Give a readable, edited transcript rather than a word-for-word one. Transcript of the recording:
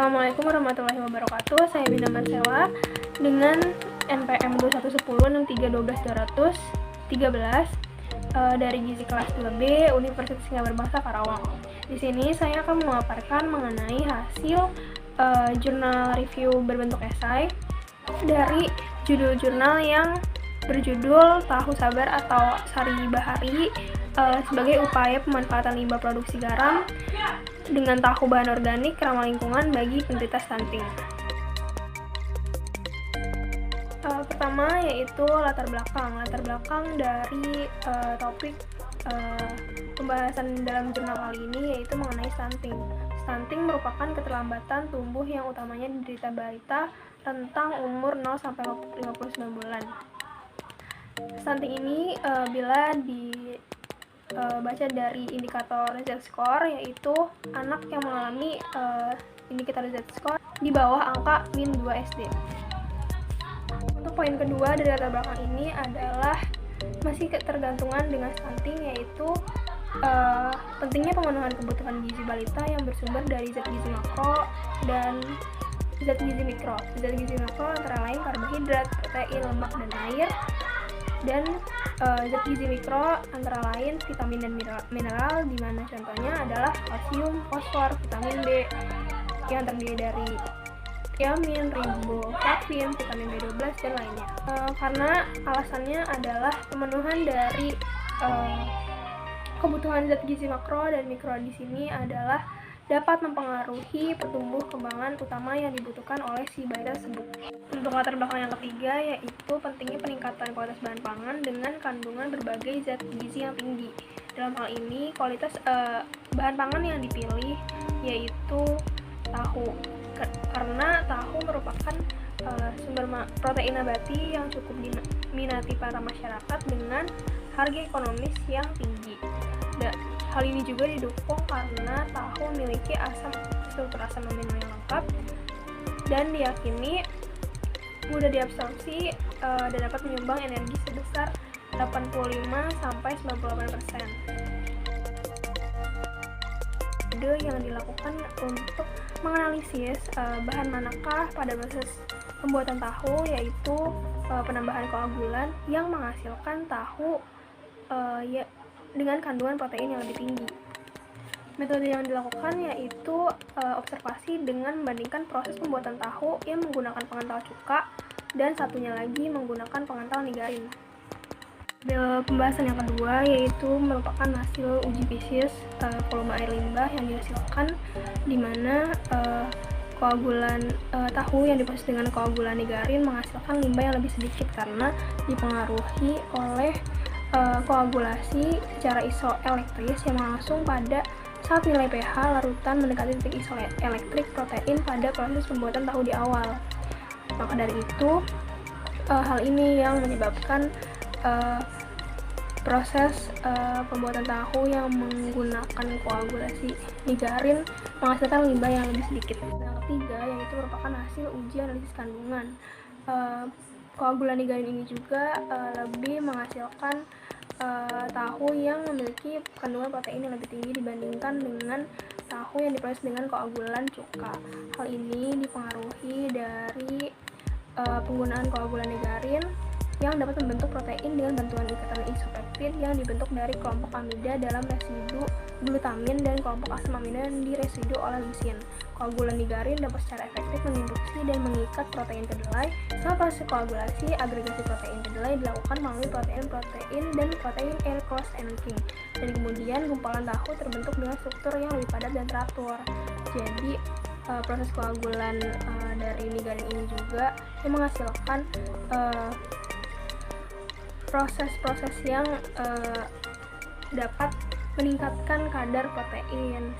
Assalamualaikum warahmatullahi wabarakatuh. Saya Bina Marcella dengan NPM 2110631213 dari Gizi kelas 2B Universitas Singapura Bangsa Karawang. Di sini saya akan memaparkan mengenai hasil jurnal review berbentuk esai dari judul jurnal yang berjudul Tahu Sabar atau Sari Bahari sebagai upaya pemanfaatan limbah produksi garam dengan tahu bahan organik ramah lingkungan bagi penderita stunting. Pertama yaitu latar belakang dari topik pembahasan dalam jurnal kali ini yaitu mengenai stunting. Stunting merupakan keterlambatan tumbuh yang utamanya diderita balita rentang umur 0 sampai 59 bulan. Stunting ini bila baca dari indikator Z-score, yaitu anak yang mengalami indikator Z-score di bawah angka min 2 SD. Untuk poin kedua dari latar belakang ini adalah masih ketergantungan dengan stunting, yaitu pentingnya pemenuhan kebutuhan gizi balita yang bersumber dari zat gizi makro dan zat gizi mikro. Zat gizi makro antara lain karbohidrat, protein, lemak, dan air. Dan zat gizi mikro antara lain vitamin dan mineral, di mana contohnya adalah kalsium, fosfor, vitamin B yang terdiri dari tiamin, riboflavin, vitamin B12 dan lainnya. Karena alasannya adalah pemenuhan dari kebutuhan zat gizi makro dan mikro di sini adalah dapat mempengaruhi pertumbuh kembangan utama yang dibutuhkan oleh si bayi tersebut. Untuk latar belakang yang ketiga yaitu pentingnya peningkatan kualitas bahan pangan dengan kandungan berbagai zat gizi yang tinggi. Dalam hal ini kualitas bahan pangan yang dipilih yaitu tahu, karena tahu merupakan sumber protein nabati yang cukup diminati para masyarakat dengan harga ekonomis yang tinggi. Hal ini juga didukung karena tahu memiliki struktur asam amino yang lengkap dan diyakini mudah diabsorpsi dan dapat menyumbang energi sebesar 85-98%. Yang dilakukan untuk menganalisis bahan manakah pada proses pembuatan tahu, yaitu penambahan koagulan yang menghasilkan tahu dengan kandungan protein yang lebih tinggi. Metode yang dilakukan yaitu observasi dengan membandingkan proses pembuatan tahu yang menggunakan pengental cuka dan satunya lagi menggunakan pengental nigarin. Pembahasan yang kedua yaitu merupakan hasil uji fisis volume air limbah yang dihasilkan, di mana koagulan tahu yang diproses dengan koagulan nigarin menghasilkan limbah yang lebih sedikit karena dipengaruhi oleh koagulasi secara isoelektris yang langsung pada saat nilai pH larutan mendekati titik isoelektrik protein pada proses pembuatan tahu di awal. Maka dari itu, hal ini yang menyebabkan proses pembuatan tahu yang menggunakan koagulasi nigarin menghasilkan limbah yang lebih sedikit. Yang ketiga yaitu merupakan hasil uji analisis kandungan. Koagulan nigarin ini juga lebih menghasilkan tahu yang memiliki kandungan protein yang lebih tinggi dibandingkan dengan tahu yang diproses dengan koagulan cuka. Hal ini dipengaruhi dari penggunaan koagulan nigarin yang dapat membentuk protein dengan bantuan ikatan isopeptid yang dibentuk dari kelompok amida dalam residu glutamin dan kelompok asam amino yang di residu oleh lisin. Koagulan nigarin dapat secara efektif menginduksi dan mengikat protein kedelai. Setelah proses koagulasi, agregasi protein kedelai dilakukan melalui protein dan protein air cross linking. Dan kemudian gumpalan tahu terbentuk dengan struktur yang lebih padat dan teratur. Jadi proses koagulan dari nigarin ini juga yang menghasilkan proses-proses yang dapat meningkatkan kadar protein.